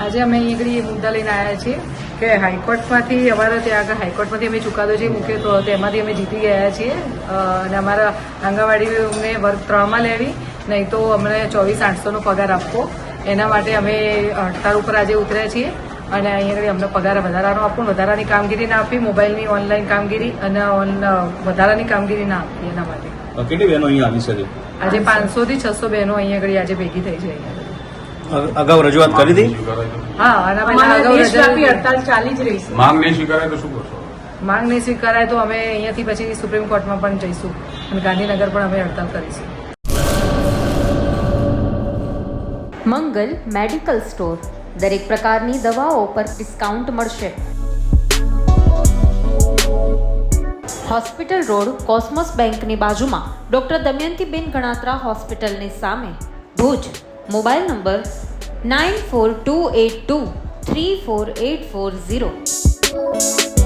આજે અમે અહીં આગળ એ મુદ્દા લઈને આવ્યા છીએ કે હાઈકોર્ટમાંથી અમારા ત્યાં આગળ હાઈકોર્ટમાંથી અમે ચુકાદો જે મૂક્યો હતો તેમાંથી અમે જીતી ગયા છીએ અને અમારા આંગણવાડીને વર્ગ 3માં લેવી, નહીં તો અમને 24,800નો પગાર આપવો, એના માટે અમે હડતાળ ઉપર આજે ઉતર્યા છીએ. અને અહીં આગળ અમને પગાર વધારાનો આપવો, વધારાની કામગીરી ના આપી, મોબાઈલની ઓનલાઈન કામગીરી અને વધારાની કામગીરી ના આપી. એના માટે કેટલી બહેનો અહીં આવી શકે? આજે 500 થી 600 બહેનો અહીં આગળ આજે ભેગી થઈ છે. અગાઉ રજૂઆત કરી હતી? હા, આના પહેલા અગાઉ હડતાલ ચાલી જ રહી છે. માંગ નહીં સ્વીકારાય તો શું કરશો? માંગ નહીં સ્વીકારાય તો અમે અહીંયાથી પછી સુપ્રીમ કોર્ટમાં પણ જઈશું અને ગાંધીનગર પણ અમે હડતાલ કરીશું. મંગલ મેડિકલ સ્ટોર, દરેક પ્રકારની દવાઓ પર ડિસ્કાઉન્ટ મળશે. હોસ્પિટલ રોડ, કોસ્મોસ બેંકની બાજુમાં, ડોક્ટર દમયંતીબેન ગણાત્રા હોસ્પિટલની સામે, ભુજ. Mobile number 9428234840.